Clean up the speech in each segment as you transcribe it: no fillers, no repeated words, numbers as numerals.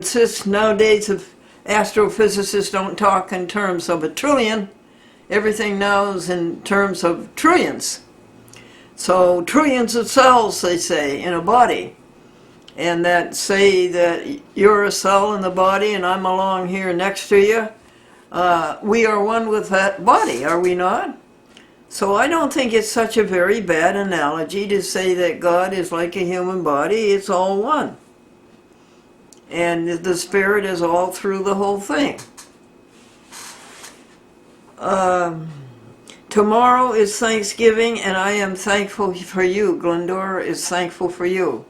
Since nowadays if astrophysicists don't talk in terms of a trillion, everything now is in terms of trillions. So trillions of cells, they say, in a body. And that say that you're a cell in the body and I'm along here next to you. We are one with that body, are we not? So I don't think it's such a very bad analogy to say that God is like a human body. It's all one. And the Spirit is all through the whole thing. Tomorrow is Thanksgiving, and I am thankful for you. Glendora is thankful for you.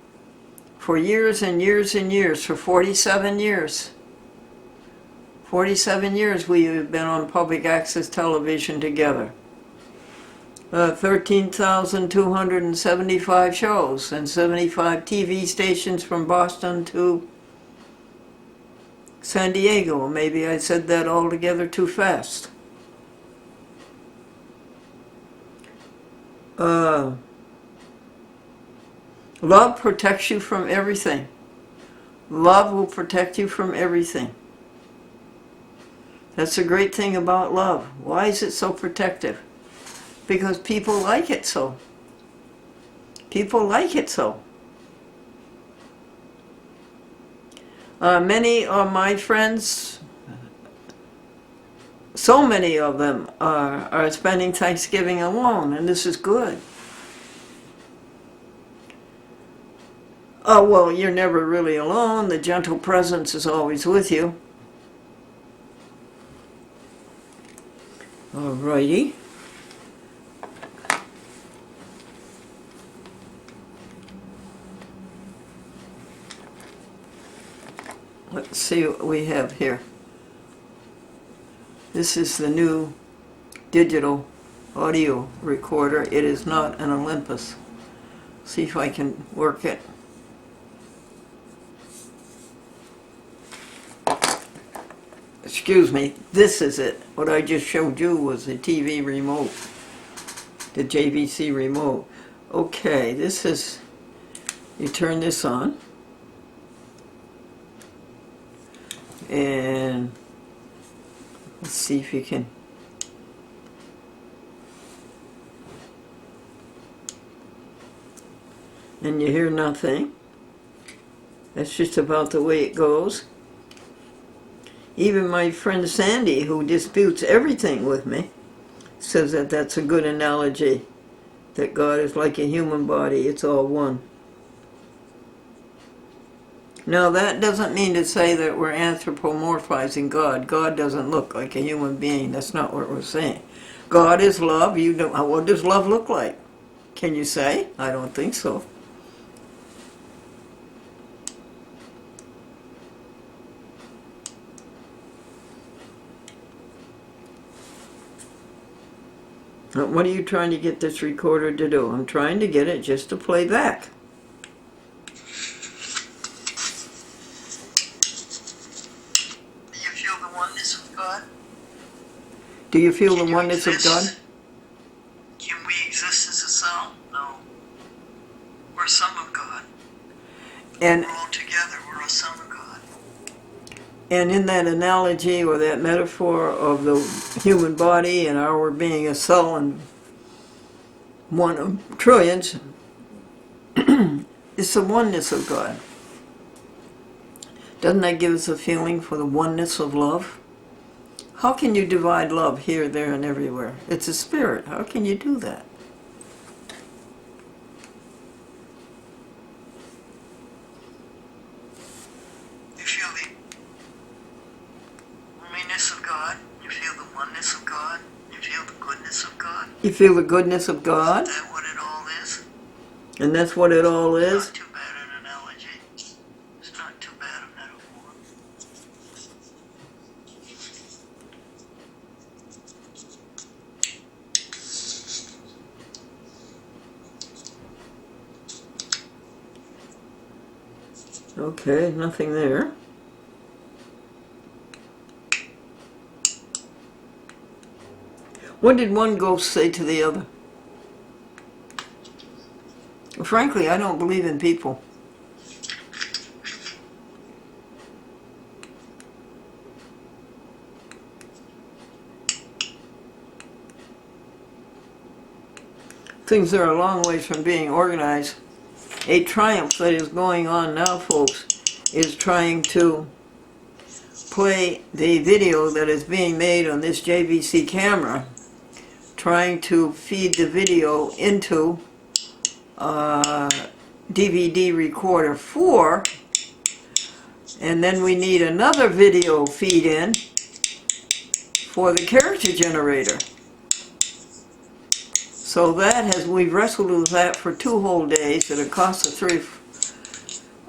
For years and years and years, for 47 years. 47 years we have been on public access television together. 13,275 shows and 75 TV stations from Boston to San Diego. Maybe I said that all together too fast. Love protects you from everything. Love will protect you from everything. That's the great thing about love. Why is it so protective? Because people like it so. People like it so. Many of my friends, so many of them are spending Thanksgiving alone, and this is good. Oh, well, you're never really alone. The gentle presence is always with you. Alrighty. Let's see what we have here. This is the new digital audio recorder. It is not an Olympus. See if I can work it. Excuse me, this is it. What I just showed you was the TV remote, the JVC remote. Okay, this is, you turn this on. And let's see if you can. And you hear nothing. That's just about the way it goes. Even my friend Sandy, who disputes everything with me, says that that's a good analogy, that God is like a human body, it's all one. Now that doesn't mean to say that we're anthropomorphizing God. God doesn't look like a human being. That's not what we're saying. God is love. You know, what does love look like? Can you say? I don't think so. What are you trying to get this recorder to do? I'm trying to get it just to play back. Do you feel the oneness of God? Can we exist as a cell? No. We're a sum of God. And we're all together, we're a sum of God. And in that analogy or that metaphor of the human body and our being a cell in one of trillions, it's the oneness of God. Doesn't that give us a feeling for the oneness of love? How can you divide love here, there, and everywhere? It's a spirit. How can you do that? You feel the oneness of God. You feel the oneness of God. You feel the goodness of God. You feel the goodness of God? Is that what it all is? And that's what it all is? It's not too bad an analogy. It's not too bad a metaphor. Okay, nothing there. What did one ghost say to the other? Frankly, I don't believe in people. Things are a long ways from being organized. A triumph that is going on now, folks, is trying to play the video that is being made on this JVC camera, trying to feed the video into DVD recorder 4, and then we need another video feed in for the character generator. So we've wrestled with that for 2 whole days at a cost of $200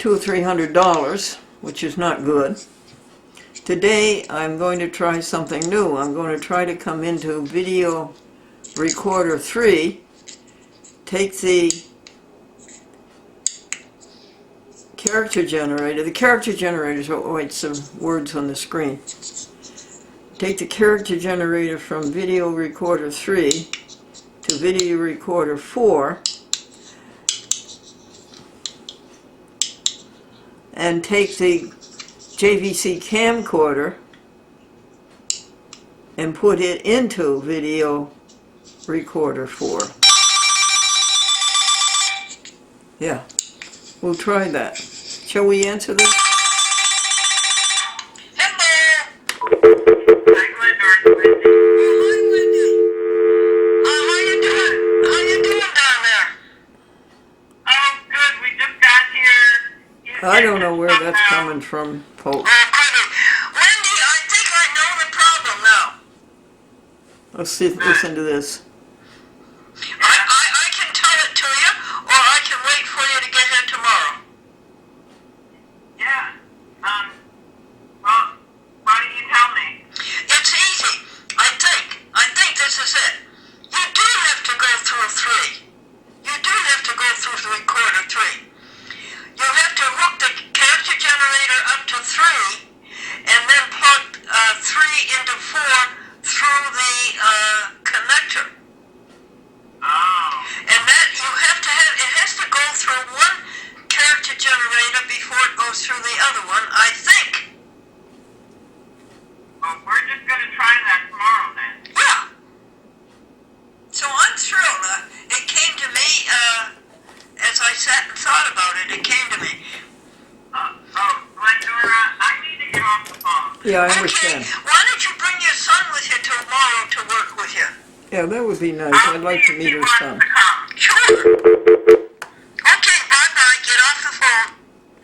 or $300, which is not good. Today I'm going to try something new. I'm going to try to come into video recorder 3, take the character generator. The character generator is what writes some words on the screen. Take the character generator from video recorder 3 to video recorder 4, and take the JVC camcorder and put it into video recorder 4. Yeah, we'll try that. Shall we answer this? I don't know where that's coming from, folks. Wendy, I think I know the problem now. Let's see, listen to this. I can tell it to you, or I can wait for you to get here tomorrow. Yeah. Well, why don't you tell me? It's easy. I think this is it. You do have to go through 3. You do have to go through the recorder 3. You have to hook the character generator up to 3, and then plug 3 into 4 through the connector. Oh. And that you have to have, it has to go through one character generator before it goes through the other one, I think. Well, we're just going to try that tomorrow then. Yeah. So I'm thrilled. It came to me, as I sat and thought about it, it came to me. Glendora, I need to get off the phone. Yeah, I understand. Okay, why don't you bring your son with you tomorrow to work with you? Yeah, that would be nice. I'd like to meet her son. Sure. Okay, bye-bye. Get off the phone.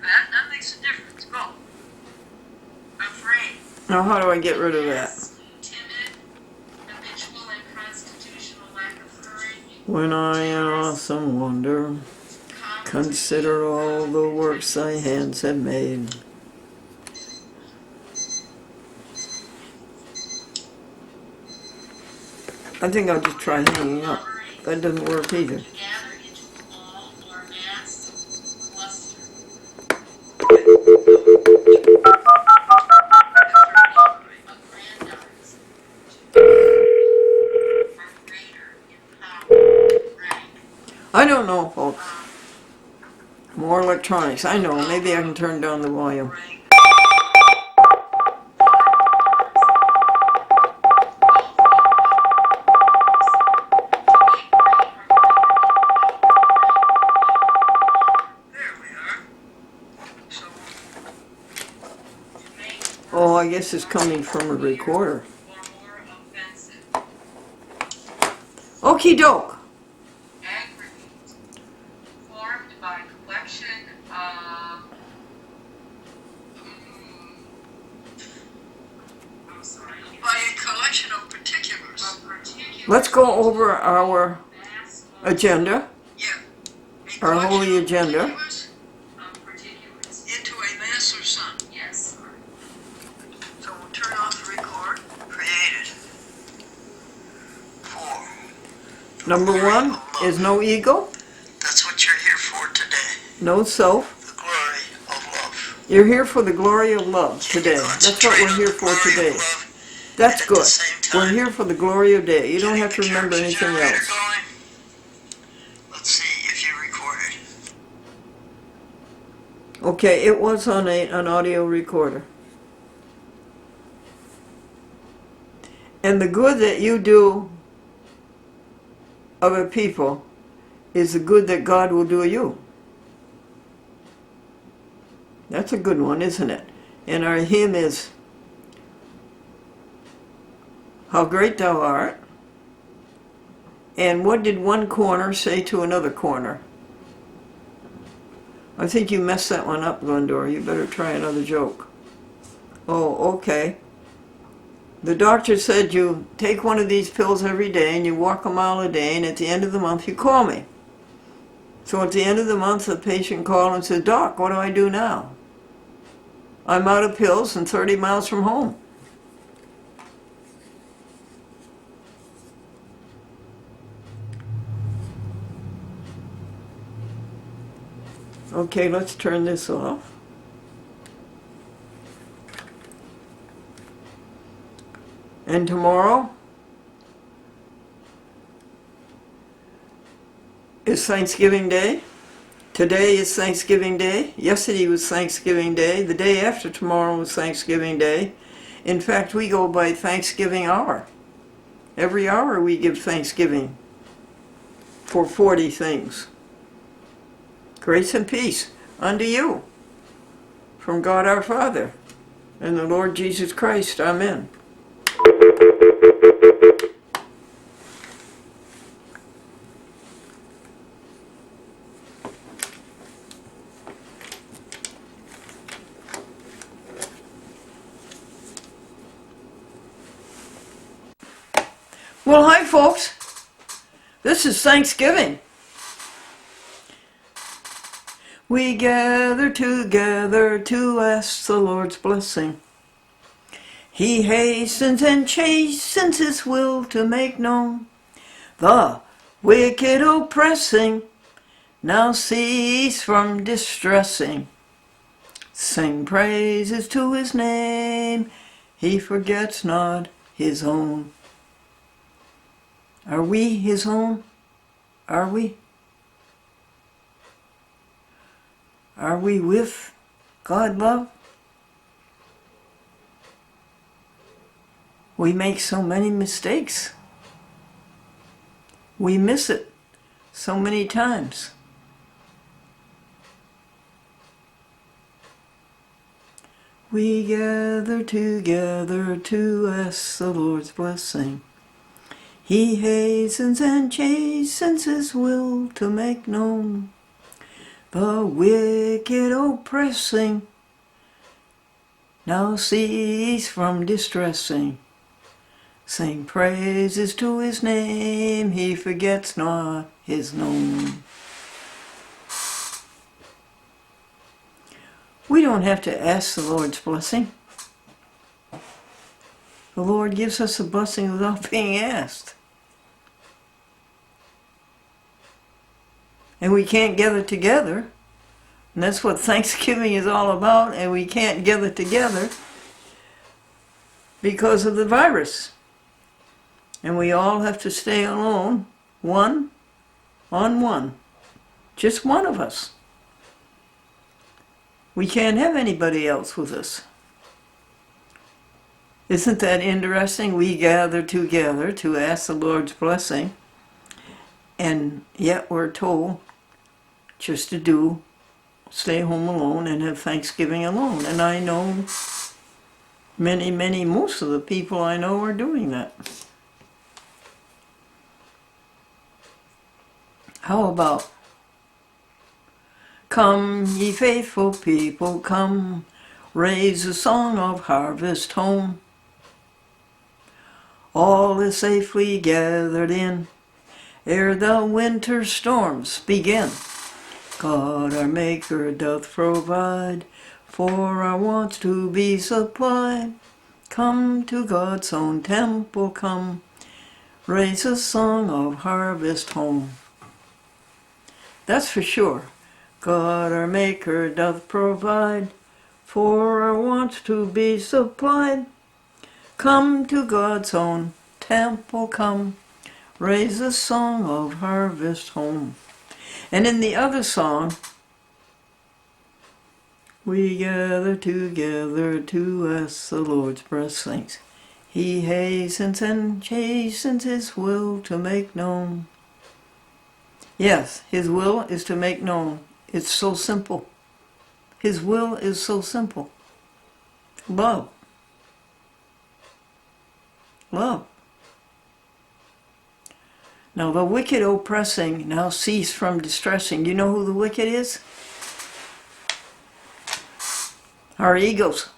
That makes a difference. Go. Afraid. Now, how do I get rid of that? Timid, habitual, and constitutional lack of courage. When I in awesome wonder consider all the works thy hands have made. I think I'll just try hanging up. That doesn't work either. Gather into a ball or mass cluster. Aggrandized. Are greater in power, rank. I don't know, folks. More electronics. I know. Maybe I can turn down the volume. Oh, I guess it's coming from a recorder. Okie doke. Aggregate. Formed by collection of I'm sorry. By a collection of particulars. Of particular Let's go over our mass agenda, Yeah. A our collection holy of agenda. particulars of particulars. into a mass or sum. Yes. So we'll turn off the record. Created. 4. Number 1 is no ego, That's what you're here for today. no self. The glory of love. You're here for the glory of love today. That's what we're here for today. That's good. We're here for the glory of day. You don't have to remember anything else. Let's see if you recorded. Okay, it was on an audio recorder. And the good that you do other people is the good that God will do you. That's a good one, isn't it? And our hymn is, How Great Thou Art. And what did one corner say to another corner? I think you messed that one up, Glendora. You better try another joke. Oh, okay. The doctor said you take one of these pills every day and you walk a mile a day, and at the end of the month you call me. So at the end of the month the patient called and said, Doc, what do I do now? I'm out of pills and 30 miles from home. Okay, let's turn this off. And tomorrow is Thanksgiving Day. Today is Thanksgiving Day. Yesterday was Thanksgiving Day. The day after tomorrow was Thanksgiving Day. In fact, we go by Thanksgiving hour. Every hour we give thanksgiving for 40 things. Grace and peace unto you from God our Father and the Lord Jesus Christ. Amen. Well, hi folks. This is Thanksgiving. We gather together to ask the Lord's blessing. He hastens and chastens his will to make known the wicked oppressing. Now cease from distressing. Sing praises to his name. He forgets not his own. Are we his own? Are we? Are we with God love? We make so many mistakes. We miss it so many times. We gather together to ask the Lord's blessing. He hastens and chastens his will to make known the wicked oppressing. Now cease from distressing. Sing praises to his name. He forgets not his known. We don't have to ask the Lord's blessing. The Lord gives us a blessing without being asked. And we can't gather together. And that's what Thanksgiving is all about. And we can't gather together because of the virus. And we all have to stay alone, one on one. Just one of us. We can't have anybody else with us. Isn't that interesting? We gather together to ask the Lord's blessing, and yet we're told just to stay home alone and have Thanksgiving alone. And I know most of the people I know are doing that. How about, come ye faithful people, come, raise a song of harvest home. All is safely gathered in, ere the winter storms begin. God our Maker doth provide for our wants to be supplied. Come to God's own temple, come, raise a song of harvest home. That's for sure. God our Maker doth provide for our wants to be supplied. Come to God's own temple, come, raise a song of harvest home. And in the other song, we gather together to ask the Lord's blessings. He hastens and chastens his will to make known Yes, his will is to make known. It's so simple. His will is so simple. Love. Love. Now the wicked oppressing now cease from distressing. You know who the wicked is? Our egos.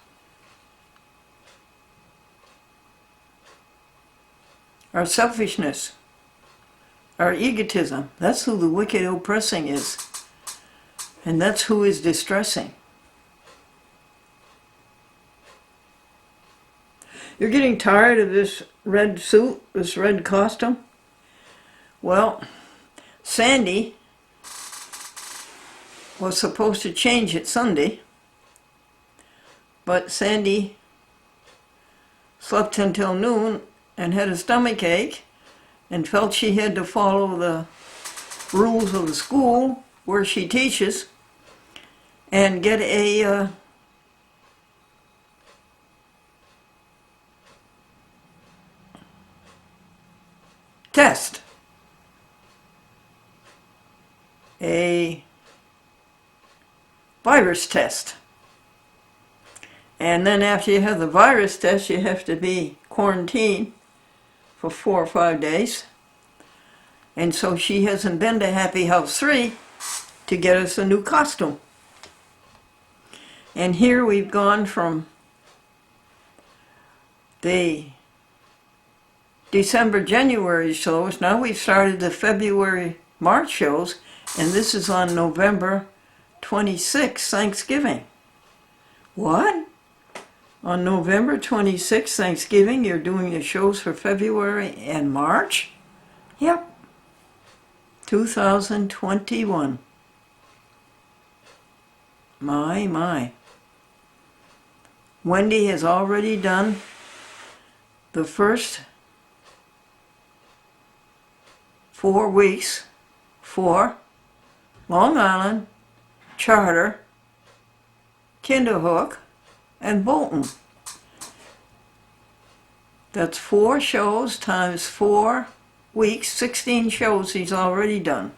Our selfishness. Our egotism. That's who the wicked oppressing is. And that's who is distressing. You're getting tired of this red suit, this red costume? Well, Sandy was supposed to change it Sunday, but Sandy slept until noon and had a stomach ache and felt she had to follow the rules of the school where she teaches and get a test. A virus test. And then after you have the virus test, you have to be quarantined for 4 or 5 days. And so she hasn't been to Happy House 3 to get us a new costume. And here we've gone from the December, January shows. Now we've started the February, March shows, and this is on November 26th, Thanksgiving. What? On November 26th, Thanksgiving, you're doing the shows for February and March? Yep. 2021. My. Wendy has already done the first 4 weeks for Long Island, Charter, Kinderhook, and Bolton. That's 4 shows times 4 weeks, 16 shows he's already done.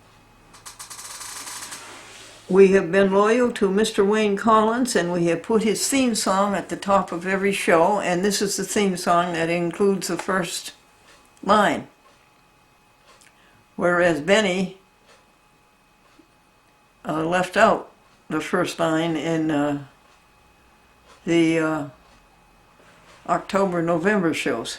We have been loyal to Mr. Wayne Collins, and we have put his theme song at the top of every show, and this is the theme song that includes the first line. Whereas Benny left out the first line in the October-November shows.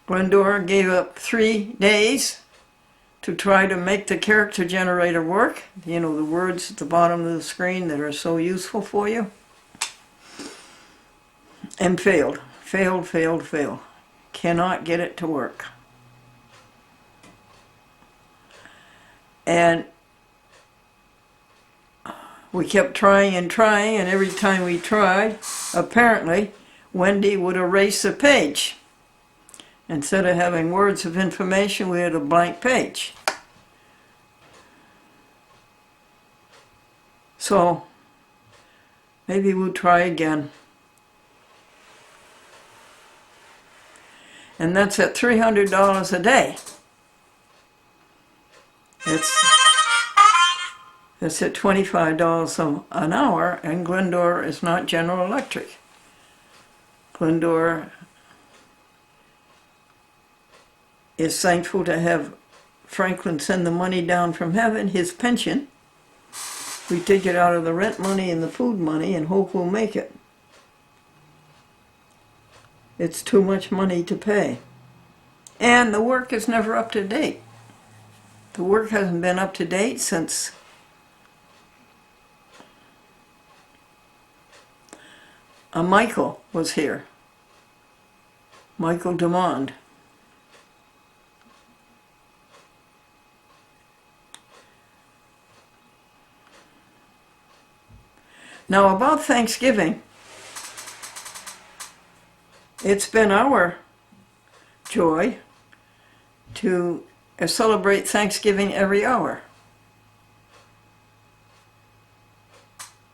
Glendora gave up 3 days to try to make the character generator work. You know, the words at the bottom of the screen that are so useful for you. And failed. Failed. Cannot get it to work. And we kept trying, and every time we tried, apparently, Wendy would erase the page. Instead of having words of information, we had a blank page. So, maybe we'll try again. And that's at $300 a day. It's at $25 an hour, and Glendora is not General Electric. Glendora is thankful to have Franklin send the money down from heaven, his pension. We take it out of the rent money and the food money and hope we'll make it. It's too much money to pay. And the work is never up to date. The work hasn't been up to date since Michael was here. Michael DeMond. Now about Thanksgiving, it's been our joy to celebrate Thanksgiving every hour.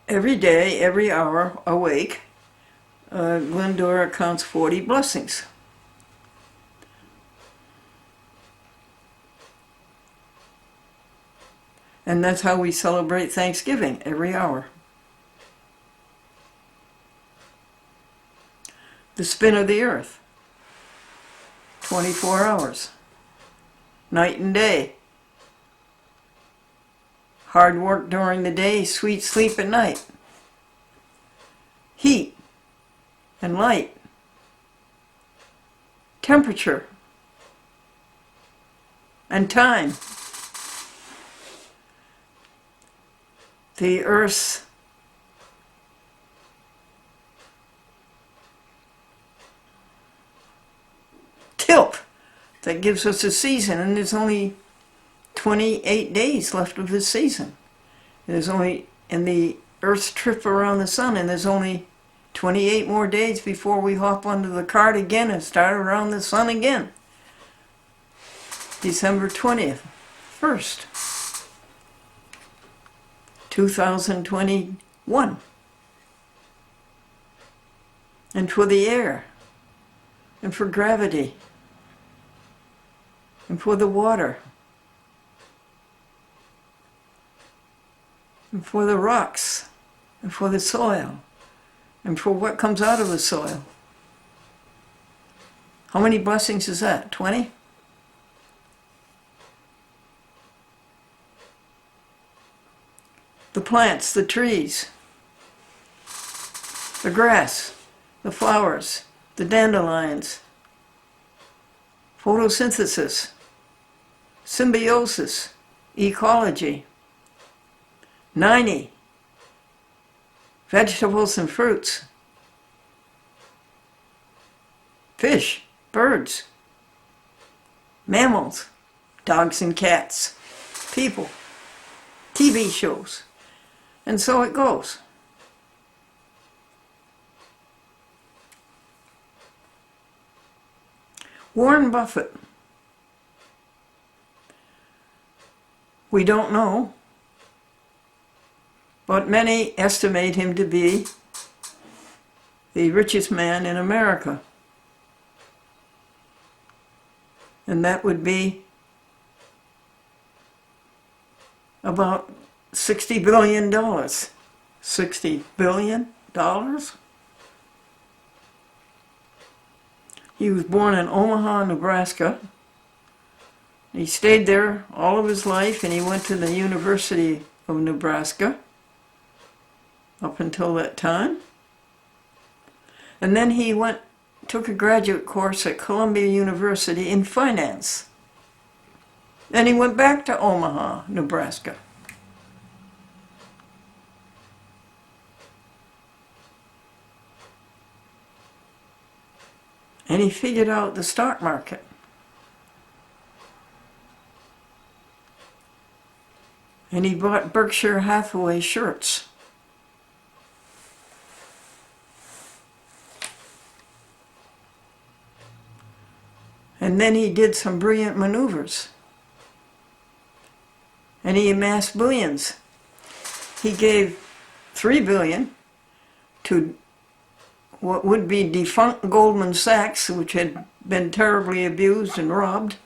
Every day, every hour awake, Glendora counts 40 blessings. And that's how we celebrate Thanksgiving, every hour. The spin of the earth, 24 hours, night and day. Hard work during the day, sweet sleep at night. Heat and light. Temperature and time. The earth's tilt that gives us a season, and there's only 28 days left of this season. There's only, in the Earth's trip around the sun, and there's only 28 more days before we hop onto the cart again and start around the sun again. December 20th, 1st, 2021. And for the air, and for gravity, and for the water, and for the rocks, and for the soil, and for what comes out of the soil. How many blessings is that? 20? The plants, the trees, the grass, the flowers, the dandelions, photosynthesis, symbiosis, ecology, 90, vegetables and fruits, fish, birds, mammals, dogs and cats, people, TV shows, and so it goes. Warren Buffett. We don't know, but many estimate him to be the richest man in America. And that would be about $60 billion. $60 billion? He was born in Omaha, Nebraska. He stayed there all of his life, and he went to the University of Nebraska up until that time. And then he took a graduate course at Columbia University in finance. And he went back to Omaha, Nebraska. And he figured out the stock market. And he bought Berkshire Hathaway shirts. And then he did some brilliant maneuvers. And he amassed billions. He gave $3 billion to what would be defunct Goldman Sachs, which had been terribly abused and robbed.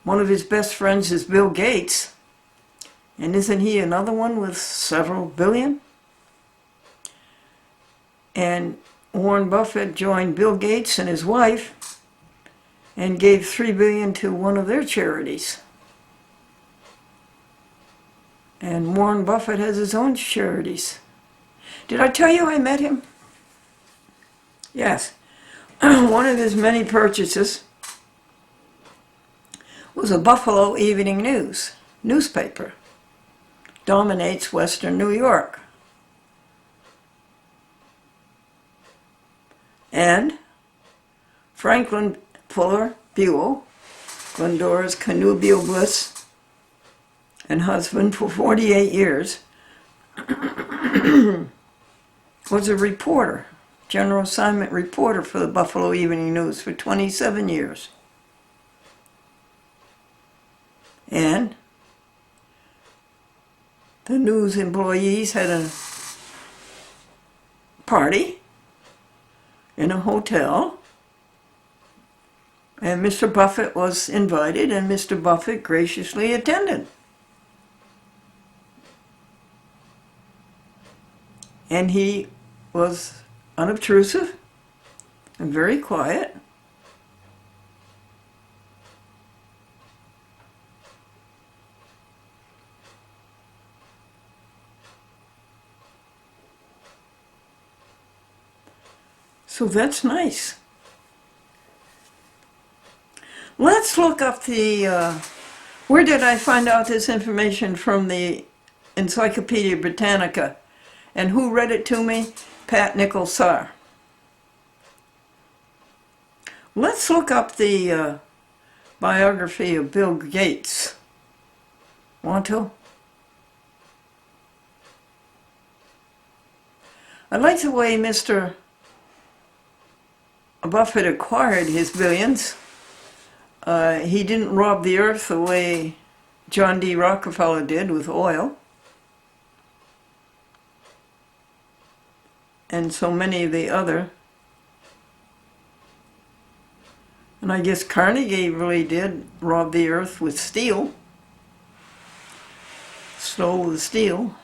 One of his best friends is Bill Gates. And isn't he another one with several billion? And Warren Buffett joined Bill Gates and his wife and gave $3 billion to one of their charities. And Warren Buffett has his own charities. Did I tell you I met him? Yes. One of his many purchases was a Buffalo Evening News newspaper. Dominates Western New York. And Franklin Fuller Buell, Glendora's connubial bliss and husband for 48 years, was a reporter, general assignment reporter for the Buffalo Evening News for 27 years. And the news employees had a party in a hotel, And Mr. Buffett was invited, and Mr. Buffett graciously attended. And he was unobtrusive and very quiet. So that's nice. Let's look up the, where did I find out this information? From the Encyclopedia Britannica. And who read it to me? Pat Nichols-Sarr. Let's look up the biography of Bill Gates. Want to? I like the way Mr. Buffett acquired his billions. He didn't rob the earth the way John D. Rockefeller did with oil. And so many of the other. And I guess Carnegie really did rob the earth with steel. Stole the steel.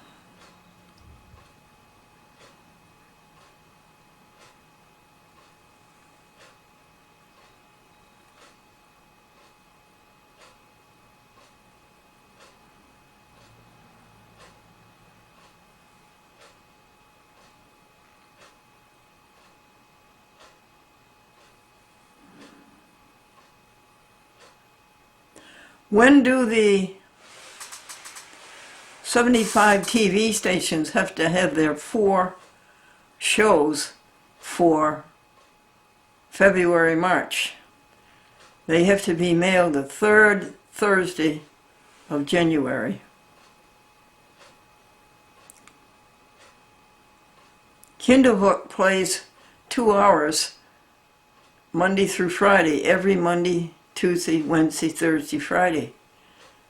When do the 75 TV stations have to have their 4 shows for February, March? They have to be mailed the 3rd Thursday of January. Kinderhook plays 2 hours Monday through Friday, every Monday, Tuesday, Wednesday, Thursday, Friday.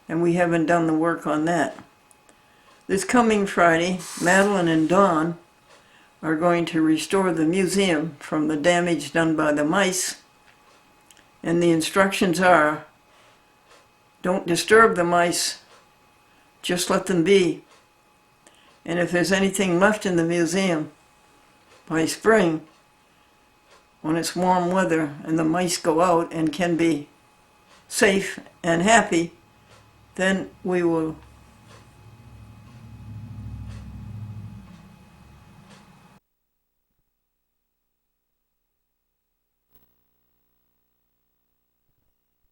And we haven't done the work on that. This coming Friday, Madeline and Dawn are going to restore the museum from the damage done by the mice. And the instructions are, don't disturb the mice, just let them be. And if there's anything left in the museum, by spring, when it's warm weather and the mice go out and can be safe and happy, then we will